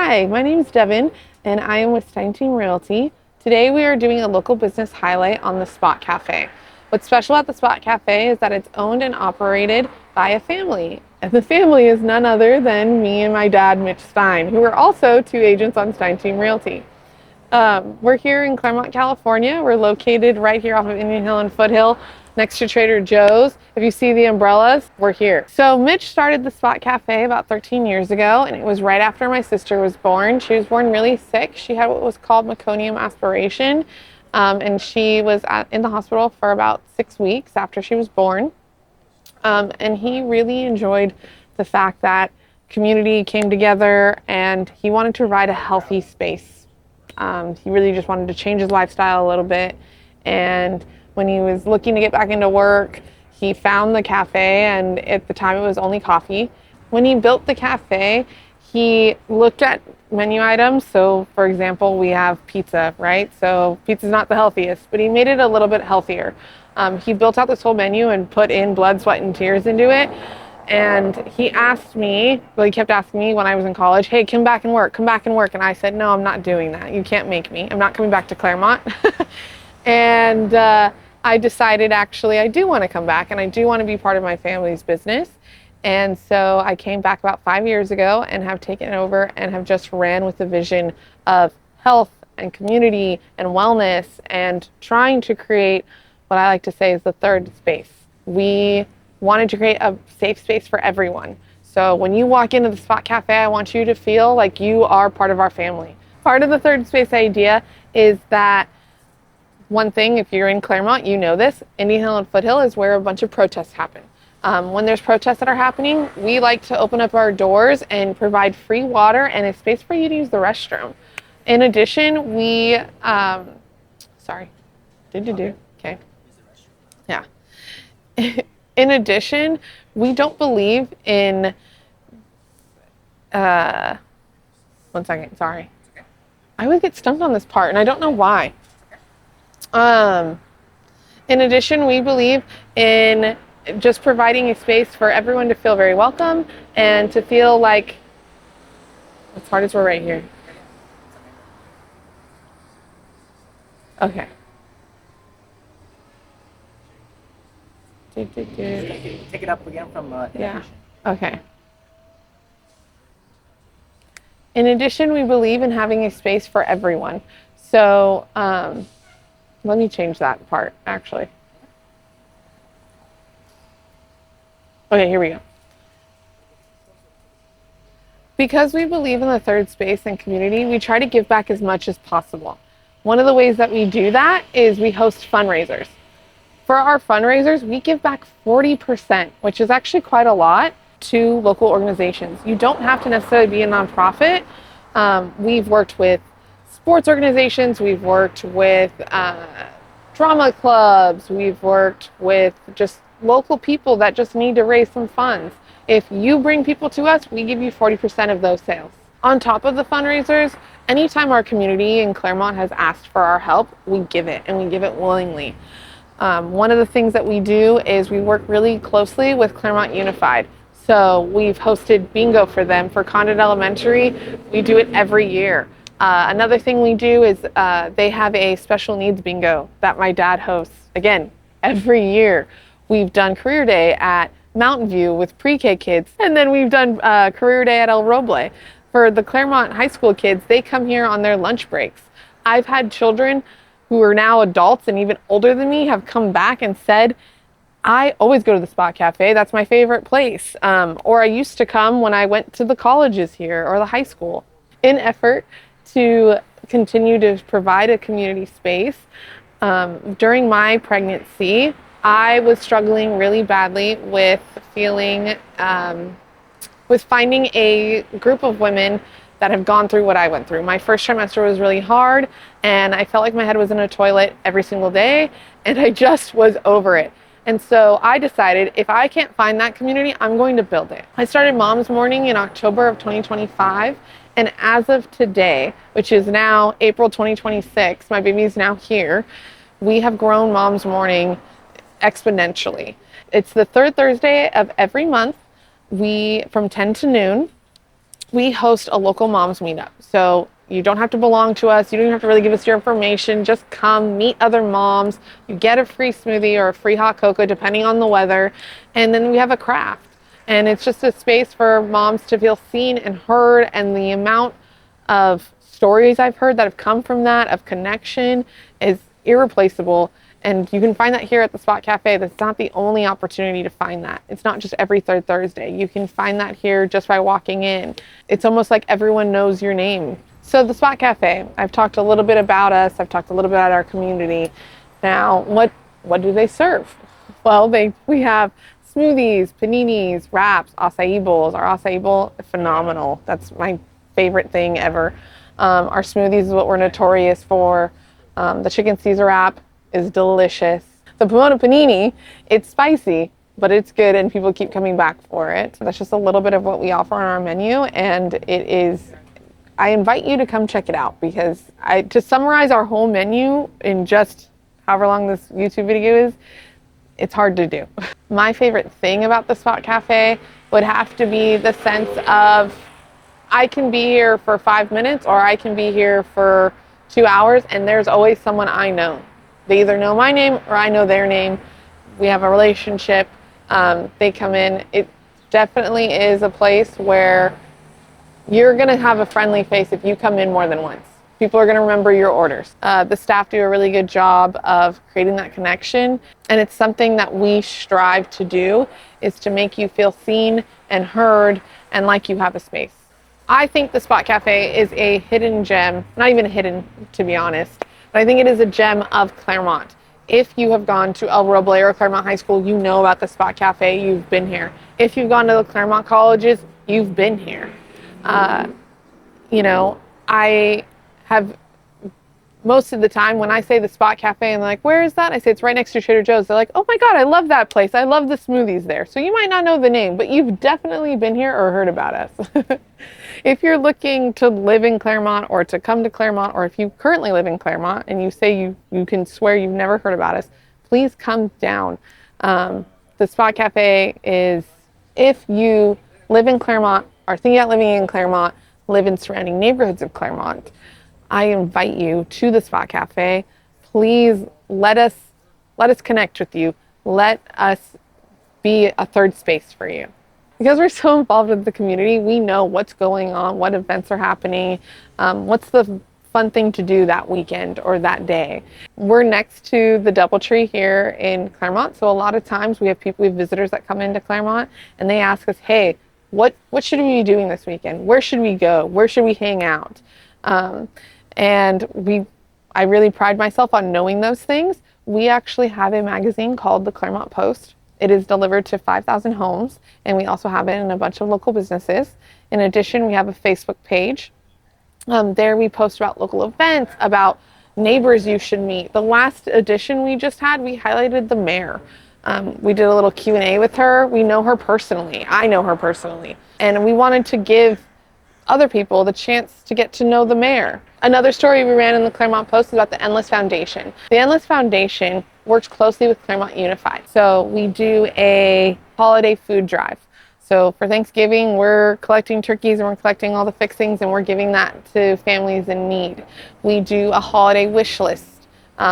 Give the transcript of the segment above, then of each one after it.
Hi, my name is Devynn and I am with Stein Team Realty. Today we are doing a local business highlight on the Spot Café. What's special about the Spot Café is that it's owned and operated by a family. And the family is none other than me and my dad, Mitch Stein, who are also two agents on Stein Team Realty. We're here in Claremont, California. We're located right here off of Indian Hill and Foothill, next to Trader Joe's. If you see the umbrellas, we're here. So Mitch started the Spot Cafe about 13 years ago, and it was right after my sister was born. She was born really sick. She had what was called meconium aspiration, and she was in the hospital for about 6 weeks after she was born. And he really enjoyed the fact that community came together and he wanted to provide a healthy space. He really just wanted to change his lifestyle a little bit. And when he was looking to get back into work, he found the cafe, and at the time it was only coffee. When he built the cafe, he looked at menu items. So for example, we have pizza, right? So pizza's not the healthiest, but he made it a little bit healthier. He built out this whole menu and put in blood, sweat, and tears into it. And he asked me, well, he kept asking me when I was in college, hey, come back and work, come back and work. And I said, no, I'm not doing that. You can't make me. I'm not coming back to Claremont. And I decided, actually, I do want to come back and I do want to be part of my family's business. And so I came back about 5 years ago and have taken over and have just ran with the vision of health and community and wellness and trying to create what I like to say is the third space. We wanted to create a safe space for everyone. So when you walk into the Spot Cafe, I want you to feel like you are part of our family. Part of the third space idea is that one thing, if you're in Claremont, you know this, Indian Hill and Foothill is where a bunch of protests happen. When there's protests that are happening, we like to open up our doors and provide free water and a space for you to use the restroom. In addition, we, okay. Yeah. In addition, we don't believe in, one second, sorry. I always get stumped on this part and I don't know why. In addition, we believe in just providing a space for everyone to feel very welcome and to feel like, as hard as we're right here. Okay. Take it up again from yeah. Okay. In addition, we believe in having a space for everyone. So let me change that part, actually. Okay, here we go. Because we believe in the third space and community, we try to give back as much as possible. One of the ways that we do that is we host fundraisers. For our fundraisers, we give back 40%, which is actually quite a lot, to local organizations. You don't have to necessarily be a nonprofit. We've worked with sports organizations, we've worked with drama clubs, we've worked with just local people that just need to raise some funds. If you bring people to us, we give you 40% of those sales. On top of the fundraisers, anytime our community in Claremont has asked for our help, we give it, and we give it willingly. One of the things that we do is we work really closely with Claremont Unified. So we've hosted bingo for them for Condon Elementary. We do it every year. Another thing we do is they have a special needs bingo that my dad hosts, again, every year. We've done career day at Mountain View with pre-K kids, and then we've done career day at El Roble. For the Claremont high school kids, they come here on their lunch breaks. I've had children who are now adults and even older than me have come back and said, I always go to the Spot Cafe, that's my favorite place. Or I used to come when I went to the colleges here or the high school. In effort to continue to provide a community space, during my pregnancy, I was struggling really badly with finding a group of women that have gone through what I went through. My first trimester was really hard, and I felt like my head was in a toilet every single day, and I just was over it. And so I decided, if I can't find that community, I'm going to build it. I started Mom's Morning in October of 2025, and as of today, which is now April 2026, my baby is now here, we have grown Mom's Morning exponentially. It's the third Thursday of every month, from 10 to noon. We host a local moms meetup. So you don't have to belong to us. You don't even have to really give us your information. Just come meet other moms. You get a free smoothie or a free hot cocoa, depending on the weather. And then we have a craft. And it's just a space for moms to feel seen and heard. And the amount of stories I've heard that have come from that, of connection, is irreplaceable. And you can find that here at the Spot Café. That's not the only opportunity to find that. It's not just every third Thursday. You can find that here just by walking in. It's almost like everyone knows your name. So the Spot Café, I've talked a little bit about us. I've talked a little bit about our community. Now, what do they serve? Well, we have smoothies, paninis, wraps, acai bowls. Our acai bowl is phenomenal. That's my favorite thing ever. Our smoothies is what we're notorious for. The chicken Caesar wrap is delicious. The pomona panini, it's spicy, but it's good and people keep coming back for it. So that's just a little bit of what we offer on our menu, and I invite you to come check it out, because to summarize our whole menu in just however long this YouTube video is, it's hard to do. My favorite thing about the Spot Café would have to be the sense of I can be here for 5 minutes or I can be here for 2 hours, and there's always someone I know. They either know my name or I know their name. We have a relationship. They come in. It definitely is a place where you're going to have a friendly face if you come in more than once. People are going to remember your orders. The staff do a really good job of creating that connection, and it's something that we strive to do, is to make you feel seen and heard and like you have a space. I think the Spot Café is a hidden gem, not even hidden to be honest, but I think it is a gem of Claremont. If you have gone to El Roble or Claremont High School, you know about the Spot Café, you've been here. If you've gone to the Claremont colleges, you've been here. I have, most of the time when I say the Spot Café and they're like, where is that? I say it's right next to Trader Joe's. They're like, oh my God, I love that place. I love the smoothies there. So you might not know the name, but you've definitely been here or heard about us. If you're looking to live in Claremont or to come to Claremont, or if you currently live in Claremont and you say you can swear you've never heard about us, please come down. The Spot Café is, if you live in Claremont, are thinking about living in Claremont, live in surrounding neighborhoods of Claremont, I invite you to the Spot Café. Please let us connect with you. Let us be a third space for you. Because we're so involved with the community, we know what's going on, what events are happening, what's the fun thing to do that weekend or that day. We're next to the DoubleTree here in Claremont, so a lot of times we have visitors that come into Claremont and they ask us, hey, what should we be doing this weekend? Where should we go? Where should we hang out? I really pride myself on knowing those things. We actually have a magazine called the Claremont Post. It is delivered to 5,000 homes, and we also have it in a bunch of local businesses. In addition, we have a Facebook page. There we post about local events, about neighbors you should meet. The last edition we just had, we highlighted the mayor. We did a little Q&A with her. We know her personally. I know her personally. And we wanted to give other people the chance to get to know the mayor. Another story we ran in the Claremont Post is about the Endless Foundation. The Endless Foundation works closely with Claremont Unified. So we do a holiday food drive. So for Thanksgiving, we're collecting turkeys and we're collecting all the fixings and we're giving that to families in need. We do a holiday wish list.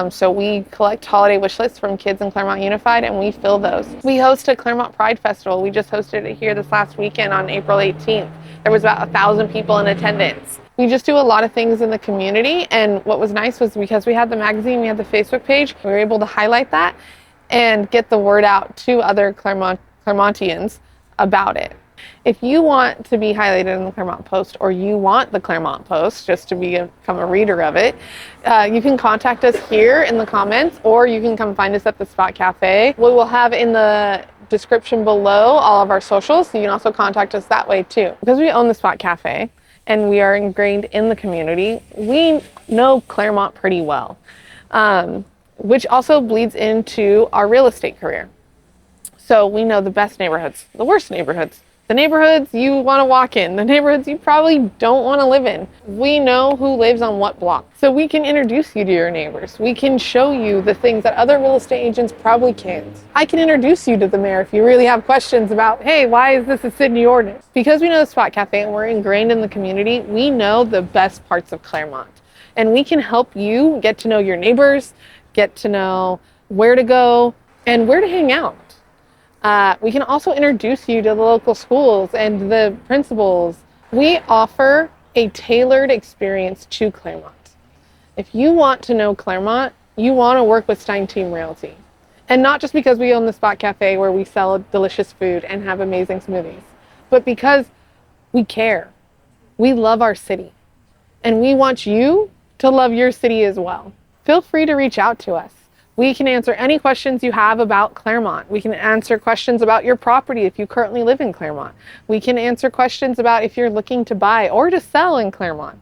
So we collect holiday wish lists from kids in Claremont Unified and we fill those. We host a Claremont Pride Festival. We just hosted it here this last weekend on April 18th. There was about 1,000 people in attendance. We just do a lot of things in the community, and what was nice was because we had the magazine, we had the Facebook page, we were able to highlight that and get the word out to other Claremontians about it. If you want to be highlighted in the Claremont Post, or you want the Claremont Post just to become a reader of it, you can contact us here in the comments, or you can come find us at the Spot Café. We will have in the description below all of our socials, so you can also contact us that way too. Because we own the Spot Café and we are ingrained in the community, we know Claremont pretty well, which also bleeds into our real estate career. So we know the best neighborhoods, the worst neighborhoods, The neighborhoods you want to walk in, the neighborhoods you probably don't want to live in. We know who lives on what block. So we can introduce you to your neighbors. We can show you the things that other real estate agents probably can't. I can introduce you to the mayor if you really have questions about, hey, why is this a city ordinance? Because we know the Spot Cafe and we're ingrained in the community, we know the best parts of Claremont. And we can help you get to know your neighbors, get to know where to go and where to hang out. We can also introduce you to the local schools and the principals. We offer a tailored experience to Claremont. If you want to know Claremont, you want to work with Stein Team Realty. And not just because we own the Spot Cafe where we sell delicious food and have amazing smoothies, but because we care. We love our city. And we want you to love your city as well. Feel free to reach out to us. We can answer any questions you have about Claremont. We can answer questions about your property if you currently live in Claremont. We can answer questions about if you're looking to buy or to sell in Claremont.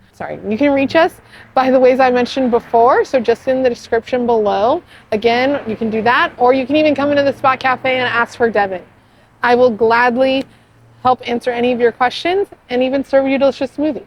You can reach us by the ways I mentioned before, so just in the description below. Again, you can do that, or you can even come into the Spot Cafe and ask for Devynn. I will gladly help answer any of your questions and even serve you a delicious smoothie.